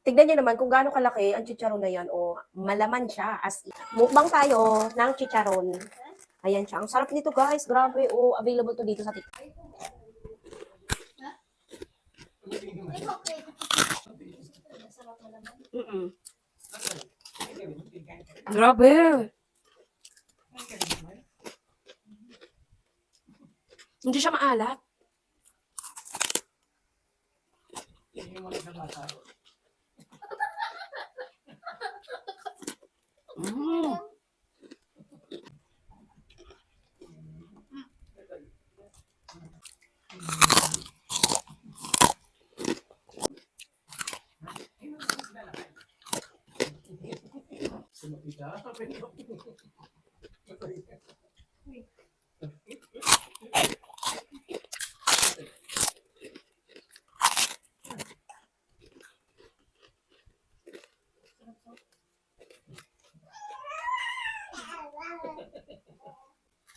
Tignan niyo naman kung gaano kalaki ang chicharon na yan. O, malaman siya. As in. Mukbang tayo ng chicharon. Ayan siya. Ang sarap nito guys. Grabe. O, available to dito sa TikTok. Grabe. Hindi siya maalat.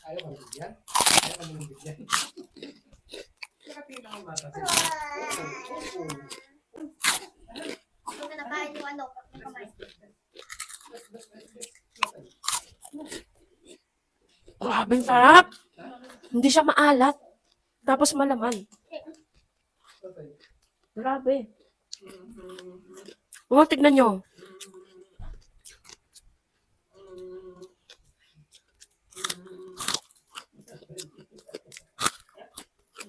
Ayaw ka bigyan? Ayaw ka mong bigyan? Nakatingin ako bata sa'yo. Huwag na nakain yung ano, kamay. Grabe, sarap. Hindi siya maalat. Tapos malaman. Grabe. O, tignan nyo.